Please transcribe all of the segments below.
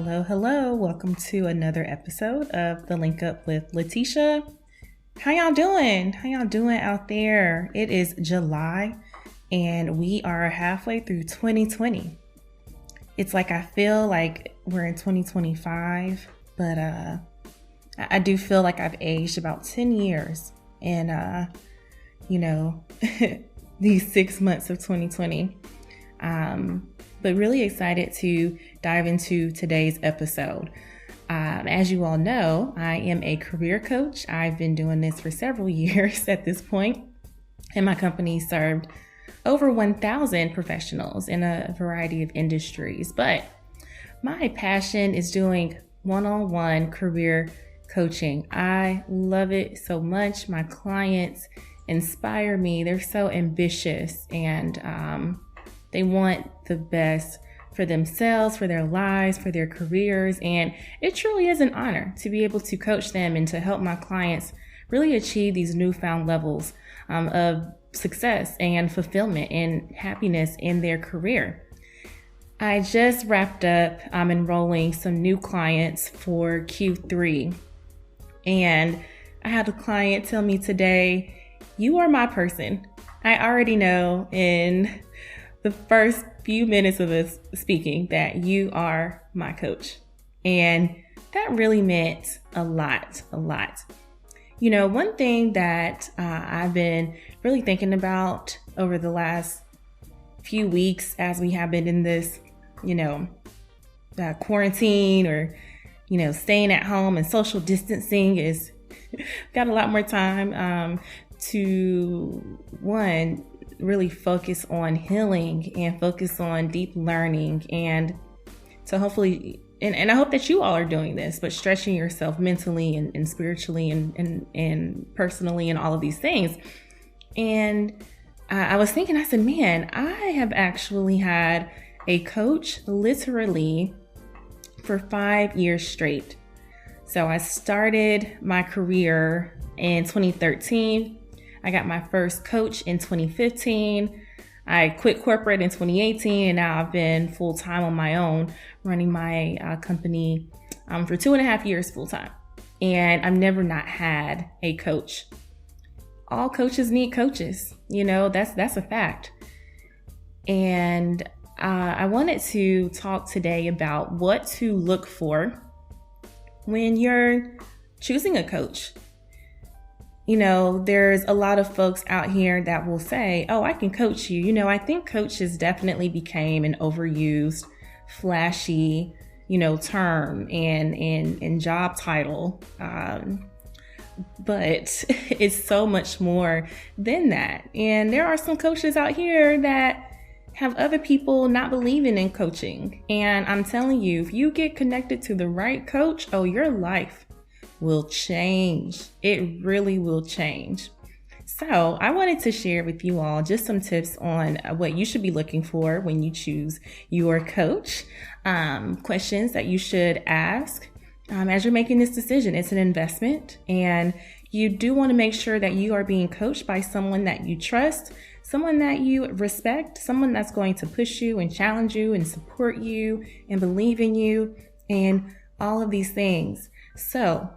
Hello, hello. Welcome to another episode of The Link Up with Latesha. How y'all doing? How y'all doing out there? It is July and we are halfway through 2020. It's like I feel like we're in 2025, but I do feel like I've aged about 10 years in these 6 months of 2020. But really excited to dive into today's episode. As you all know, I am a career coach. I've been doing this for several years at this point, and my company served over 1,000 professionals in a variety of industries. But my passion is doing one-on-one career coaching. I love it so much. My clients inspire me. They're so ambitious and they want the best for themselves, for their lives, for their careers. And it truly is an honor to be able to coach them and to help my clients really achieve these newfound levels of success and fulfillment and happiness in their career. I just wrapped up enrolling some new clients for Q3. And I had a client tell me today, "You are my person." I already know in the first few minutes of us speaking that you are my coach. And that really meant a lot. You know, one thing that I've been really thinking about over the last few weeks as we have been in this, quarantine or, staying at home and social distancing is got a lot more time to, one, really focus on healing and focus on deep learning and to hopefully, and I hope that you all are doing this, but stretching yourself mentally and spiritually and personally and all of these things. And I was thinking, I said, man, I have actually had a coach literally for 5 years straight. So I started my career in 2013. I got my first coach in 2015. I quit corporate in 2018, and now I've been full-time on my own, running my company for 2.5 years full-time. And I've never not had a coach. All coaches need coaches. That's a fact. And I wanted to talk today about what to look for when you're choosing a coach. There's a lot of folks out here that will say, "Oh, I can coach you." I think coaches definitely became an overused, flashy, term and job title. But it's so much more than that. And there are some coaches out here that have other people not believing in coaching. And I'm telling you, if you get connected to the right coach, your life will change. It really will change. So I wanted to share with you all just some tips on what you should be looking for when you choose your coach, questions that you should ask as you're making this decision. It's an investment, and you do want to make sure that you are being coached by someone that you trust, someone that you respect, someone that's going to push you and challenge you and support you and believe in you and all of these things. So,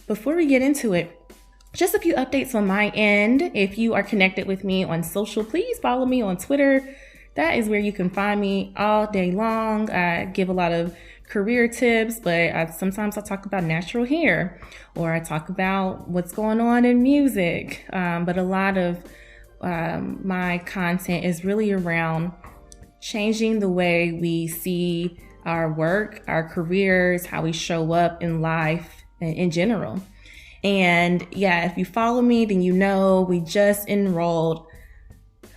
before we get into it, just a few updates on my end. If you are connected with me on social, please follow me on Twitter. That is where you can find me all day long. I give a lot of career tips, but sometimes I talk about natural hair or I talk about what's going on in music. But a lot of my content is really around changing the way we see our work, our careers, how we show up in life in general. And yeah, if you follow me, then we just enrolled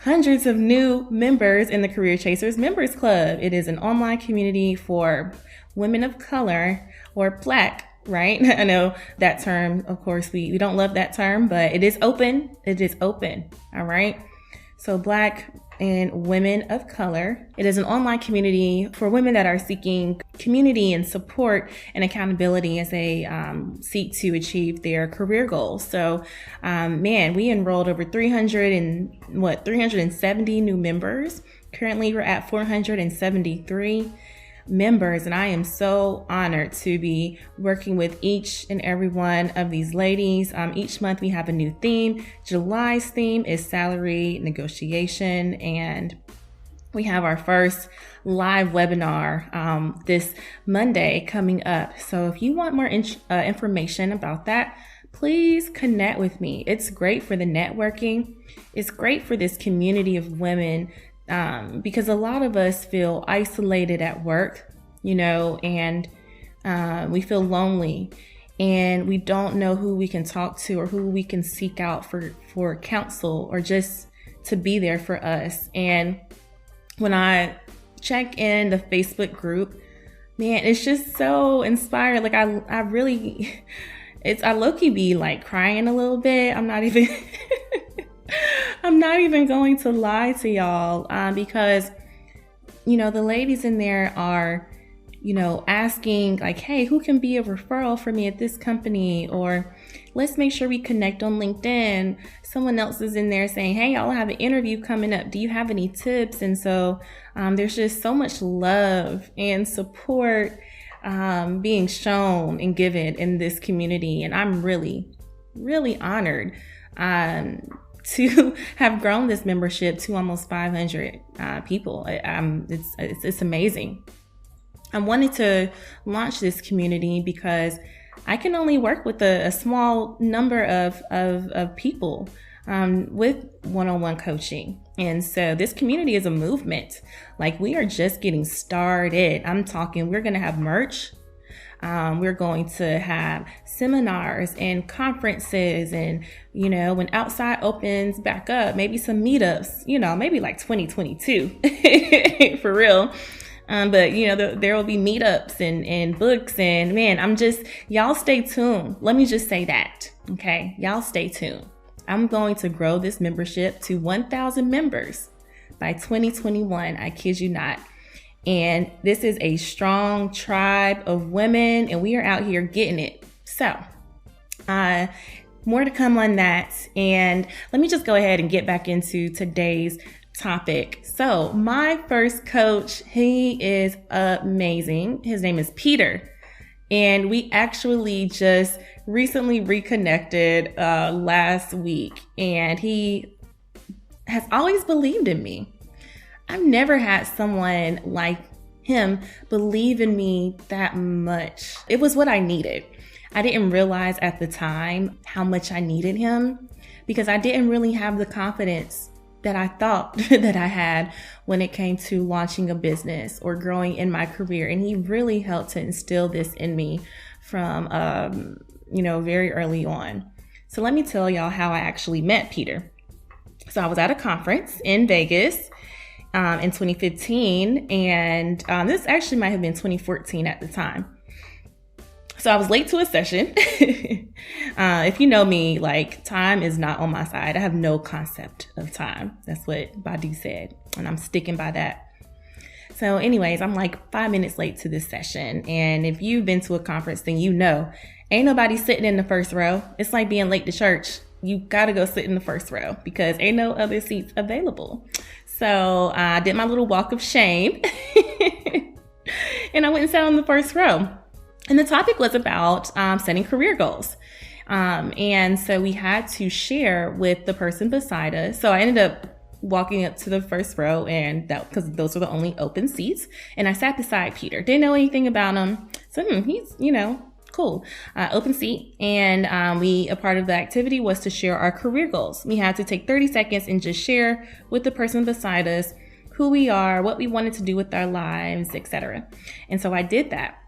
hundreds of new members in the Career Chasers Members Club. It is an online community for women of color or Black, right? I know that term, of course, we don't love that term, but it is open. It is open. All right. So Black and women of color. It is an online community for women that are seeking community and support and accountability as they seek to achieve their career goals. So, we enrolled over 370 new members. Currently, we're at 473. members, and I am so honored to be working with each and every one of these ladies. Each month we have a new theme. July's theme is salary negotiation, and we have our first live webinar this Monday coming up. So if you want more information about that, please connect with me. It's great for the networking. It's great for this community of women because a lot of us feel isolated at work, and we feel lonely, and we don't know who we can talk to or who we can seek out for counsel or just to be there for us. And when I check in the Facebook group, man, it's just so inspired. Like I really, I low-key be like crying a little bit. I'm not even, I'm not even going to lie to y'all because, the ladies in there are, asking like, hey, who can be a referral for me at this company? Or let's make sure we connect on LinkedIn. Someone else is in there saying, hey, I'll have an interview coming up. Do you have any tips? And so there's just so much love and support being shown and given in this community. And I'm really, really honored to have grown this membership to almost 500 people. It's amazing. I wanted to launch this community because I can only work with a small number of people with one-on-one coaching. And so this community is a movement. Like, we are just getting started. I'm talking, we're going to have merch. We're going to have seminars and conferences and, when outside opens back up, maybe some meetups, maybe like 2022 for real. But there will be meetups and books, and man, y'all stay tuned. Let me just say that. Okay. Y'all stay tuned. I'm going to grow this membership to 1,000 members by 2021. I kid you not. And this is a strong tribe of women, and we are out here getting it. So, more to come on that. And let me just go ahead and get back into today's topic. So my first coach, he is amazing. His name is Peter. And we actually just recently reconnected last week. And he has always believed in me. I've never had someone like him believe in me that much. It was what I needed. I didn't realize at the time how much I needed him because I didn't really have the confidence that I thought that I had when it came to launching a business or growing in my career. And he really helped to instill this in me from, very early on. So let me tell y'all how I actually met Peter. So I was at a conference in Vegas in 2015, and this actually might have been 2014 at the time. So I was late to a session. If you know me, like, time is not on my side. I have no concept of time. That's what Badu said, and I'm sticking by that. So anyways, I'm like 5 minutes late to this session. And if you've been to a conference, then ain't nobody sitting in the first row. It's like being late to church. You got to go sit in the first row because ain't no other seats available. So I did my little walk of shame and I went and sat on the first row. And the topic was about setting career goals. And so we had to share with the person beside us. So I ended up walking up to the first row, and because those were the only open seats. And I sat beside Peter. Didn't know anything about him. So he's, cool. Open seat. And a part of the activity was to share our career goals. We had to take 30 seconds and just share with the person beside us who we are, what we wanted to do with our lives, etc. And so I did that.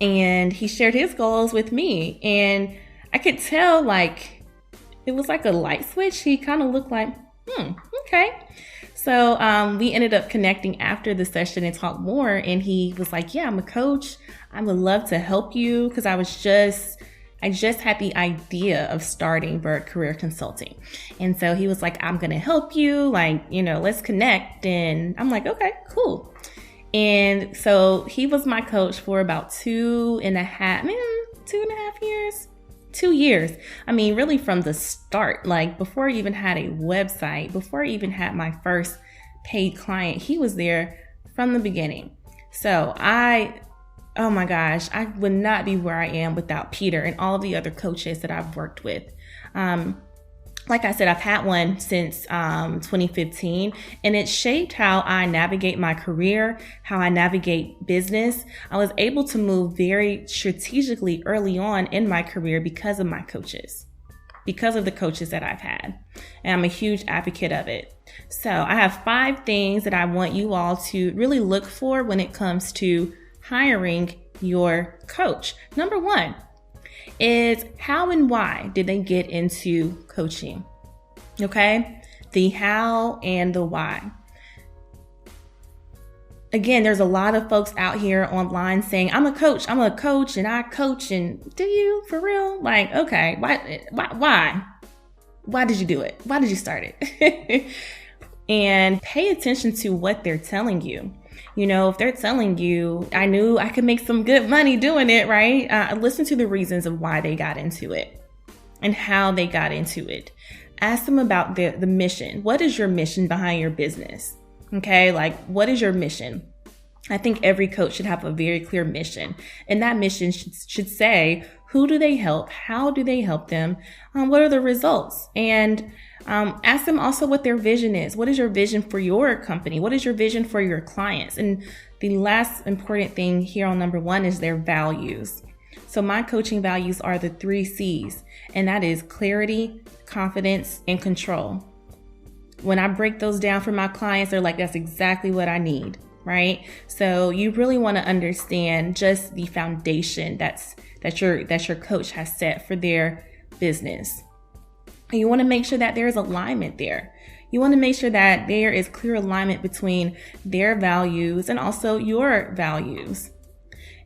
And he shared his goals with me, and I could tell it was like a light switch. He kind of looked like, okay. So we ended up connecting after the session and talked more. And he was like, yeah, I'm a coach. I would love to help you because I just had the idea of starting Byrd Career Consulting. And so he was like, I'm going to help you. Let's connect. And I'm like, okay, cool. And so he was my coach for about 2.5 years. 2 years. I mean, really from the start, before I even had a website, before I even had my first paid client, he was there from the beginning. So oh my gosh, I would not be where I am without Peter and all of the other coaches that I've worked with. Like I said, I've had one since 2015, and it shaped how I navigate my career, how I navigate business. I was able to move very strategically early on in my career because of my coaches, because of the coaches that I've had. And I'm a huge advocate of it. So I have 5 things that I want you all to really look for when it comes to hiring your coach. Number 1 is how and why did they get into coaching? Okay? The how and the why. Again, there's a lot of folks out here online saying, I'm a coach and I coach. And do you for real? Like, okay, why? Why did you do it? Why did you start it? And pay attention to what they're telling you. You know, if they're telling you, I knew I could make some good money doing it, right? Listen to the reasons of why they got into it and how they got into it. Ask them about the mission. What is your mission behind your business? Okay, like what is your mission? I think every coach should have a very clear mission. And that mission should say, who do they help? How do they help them? What are the results? And ask them also what their vision is. What is your vision for your company? What is your vision for your clients? And the last important thing here on number 1 is their values. So my coaching values are the 3 C's, and that is clarity, confidence, and control. When I break those down for my clients, they're like, that's exactly what I need, right? So you really want to understand just the foundation that your coach has set for their business. And you want to make sure that there is alignment there. You want to make sure that there is clear alignment between their values and also your values.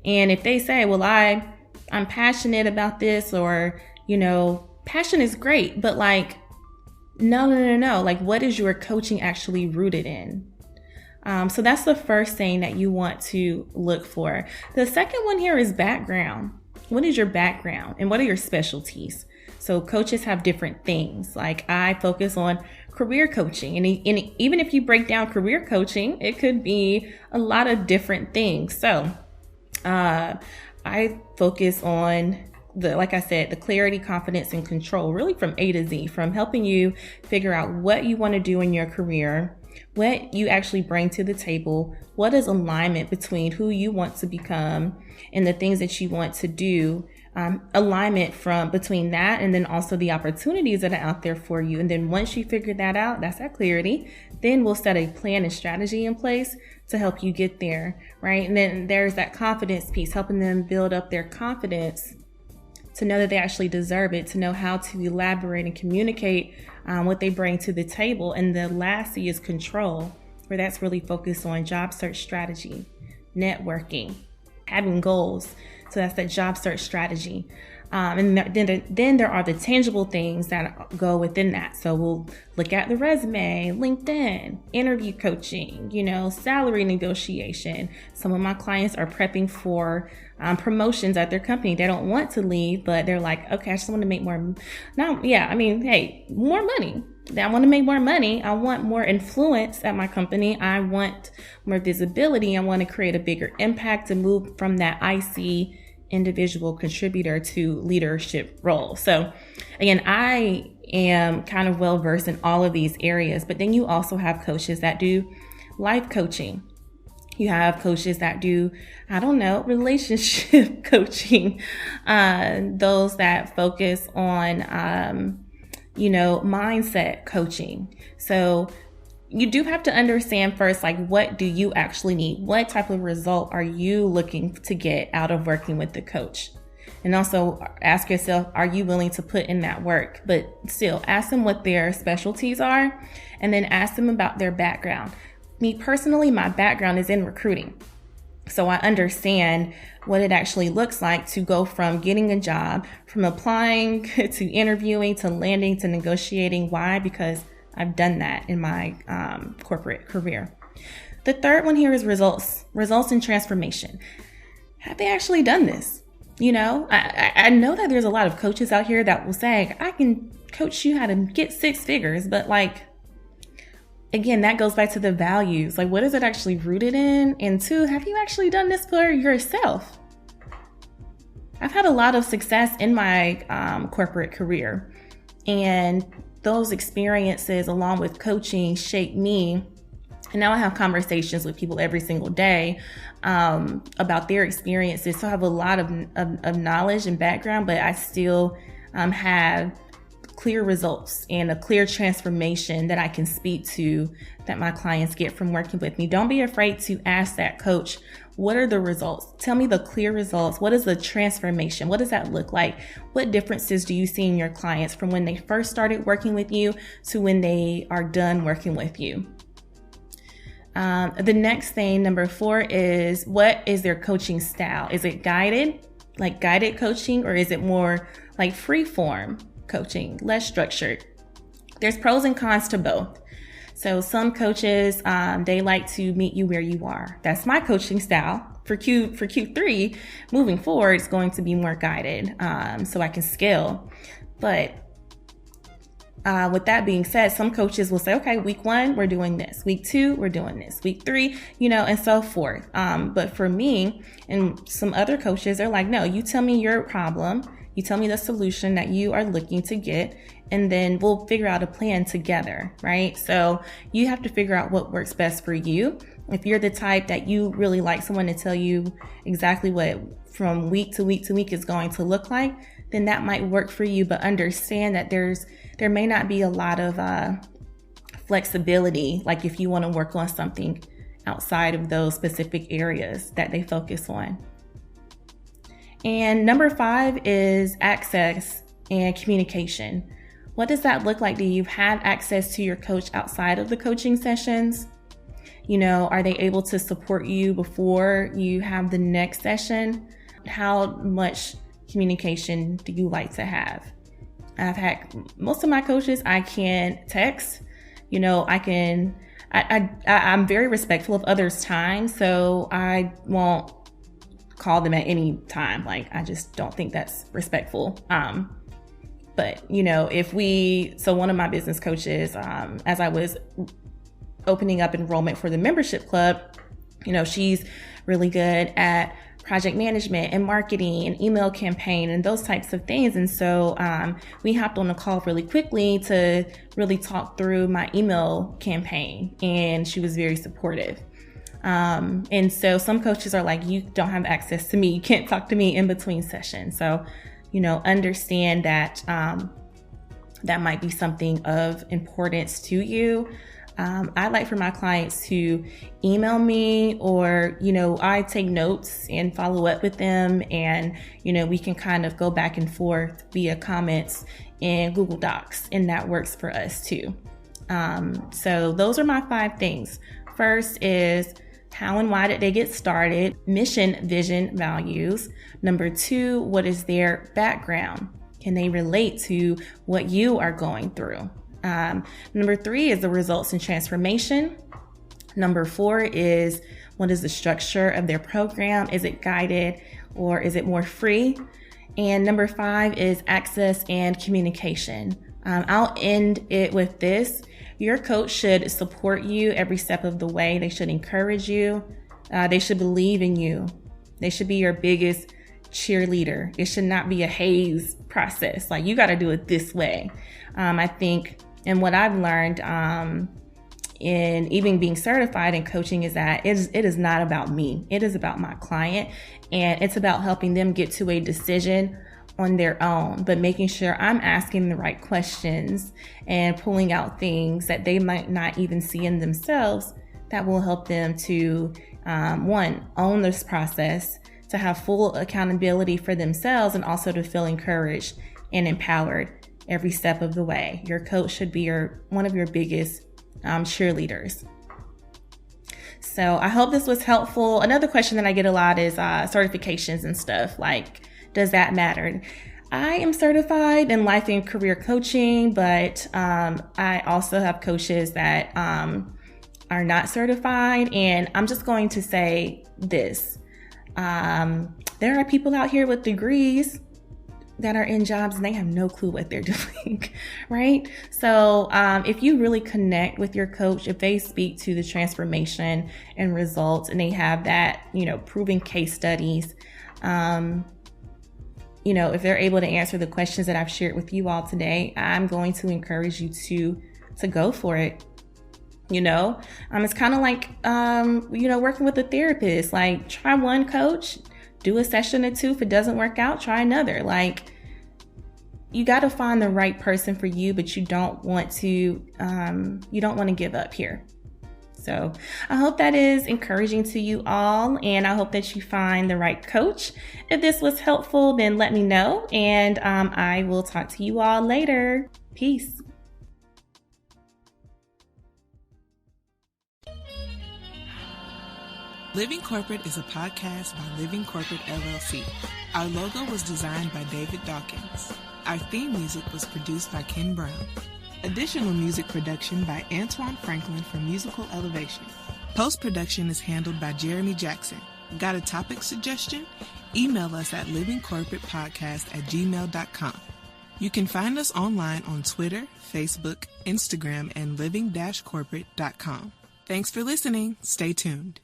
And if they say, well, I'm passionate about this, or, you know, passion is great, but like, no. Like, what is your coaching actually rooted in? So that's the first thing that you want to look for. The second one here is background. What is your background and what are your specialties? So coaches have different things. Like I focus on career coaching, and even if you break down career coaching, it could be a lot of different things. So I focus on like I said, the clarity, confidence, and control, really from A to Z, from helping you figure out what you want to do in your career, what you actually bring to the table, what is alignment between who you want to become and the things that you want to do, alignment between that and then also the opportunities that are out there for you. And then once you figure that out, that's that clarity, then we'll set a plan and strategy in place to help you get there, right? And then there's that confidence piece, helping them build up their confidence to know that they actually deserve it, to know how to elaborate and communicate what they bring to the table. And the last C is control, where that's really focused on job search strategy, networking, having goals. So that's that job search strategy. And then there are the tangible things that go within that. So we'll look at the resume, LinkedIn, interview coaching, salary negotiation. Some of my clients are prepping for promotions at their company. They don't want to leave, but they're like, okay, I just want to make more. More money. I want to make more money. I want more influence at my company. I want more visibility. I want to create a bigger impact to move from that IC individual contributor to leadership role. So again, I am kind of well versed in all of these areas, but then you also have coaches that do life coaching. You have coaches that do, relationship coaching, those that focus on, mindset coaching. So you do have to understand first, like, what do you actually need? What type of result are you looking to get out of working with the coach? And also ask yourself, are you willing to put in that work? But still, ask them what their specialties are, and then ask them about their background. Me personally, my background is in recruiting. So I understand what it actually looks like to go from getting a job, from applying to interviewing, to landing, to negotiating. Why? Because I've done that in my corporate career. The third one here is results and transformation. Have they actually done this? I know that there's a lot of coaches out here that will say, I can coach you how to get 6 figures, but like, again, that goes back to the values. Like, what is it actually rooted in? And two, have you actually done this for yourself? I've had a lot of success in my corporate career, and those experiences along with coaching shaped me. And now I have conversations with people every single day about their experiences. So I have a lot of knowledge and background, but I still have clear results and a clear transformation that I can speak to that my clients get from working with me. Don't be afraid to ask that coach, what are the results? Tell me the clear results. What is the transformation? What does that look like? What differences do you see in your clients from when they first started working with you to when they are done working with you? The next thing, number 4, is what is their coaching style? Is it guided, like guided coaching, or is it more like free form coaching, less structured? There's pros and cons to both. So some coaches, they like to meet you where you are. That's my coaching style. For Q3, moving forward, it's going to be more guided, so I can scale. But with that being said, some coaches will say, okay, week 1, we're doing this. Week 2, we're doing this. Week 3, and so forth. But for me and some other coaches, they're like, no, you tell me your problem. You tell me the solution that you are looking to get, and then we'll figure out a plan together, right? So you have to figure out what works best for you. If you're the type that you really like someone to tell you exactly what from week to week to week is going to look like, then that might work for you. But understand that there may not be a lot of flexibility, like if you want to work on something outside of those specific areas that they focus on. And number 5 is access and communication. What does that look like? Do you have access to your coach outside of the coaching sessions? Are they able to support you before you have the next session? How much communication do you like to have? I've had most of my coaches, I can text, I'm very respectful of others' time, so I won't call them at any time. Like, I just don't think that's respectful. But so one of my business coaches, as I was opening up enrollment for the membership club, she's really good at project management and marketing and email campaign and those types of things. And so we hopped on a call really quickly to really talk through my email campaign, and she was very supportive. And so some coaches are like, you don't have access to me. You can't talk to me in between sessions. So, understand that that might be something of importance to you. I like for my clients to email me, or, I take notes and follow up with them, and, we can kind of go back and forth via comments in Google Docs, and that works for us too. So those are my 5 things. First is, how and why did they get started? Mission, vision, values. Number 2, what is their background? Can they relate to what you are going through? Number 3 is the results and transformation. Number 4 is, what is the structure of their program? Is it guided or is it more free? And number 5 is access and communication. I'll end it with this. Your coach should support you every step of the way. They should encourage you. They should believe in you. They should be your biggest cheerleader. It should not be a haze process. Like, you got to do it this way. I think, and what I've learned in even being certified in coaching is that it is not about me. It is about my client, and it's about helping them get to a decision on their own, but making sure I'm asking the right questions and pulling out things that they might not even see in themselves that will help them to, one, own this process, to have full accountability for themselves, and also to feel encouraged and empowered every step of the way. Your coach should be one of your biggest cheerleaders. So I hope this was helpful. Another question that I get a lot is certifications and stuff. Like, does that matter? I am certified in life and career coaching, but I also have coaches that are not certified. And I'm just going to say this. There are people out here with degrees that are in jobs and they have no clue what they're doing, right? So if you really connect with your coach, if they speak to the transformation and results and they have that, proven case studies, if they're able to answer the questions that I've shared with you all today, I'm going to encourage you to go for it. It's kind of like, working with a therapist. Like, try one coach, do a session or two. If it doesn't work out, try another. Like, you got to find the right person for you, but you don't want to give up here. So I hope that is encouraging to you all, and I hope that you find the right coach. If this was helpful, then let me know, and I will talk to you all later. Peace. Living Corporate is a podcast by Living Corporate LLC. Our logo was designed by David Dawkins. Our theme music was produced by Ken Brown. Additional music production by Antoine Franklin for Musical Elevation. Post-production is handled by Jeremy Jackson. Got a topic suggestion? Email us at livingcorporatepodcast@gmail.com. You can find us online on Twitter, Facebook, Instagram, and living-corporate.com. Thanks for listening. Stay tuned.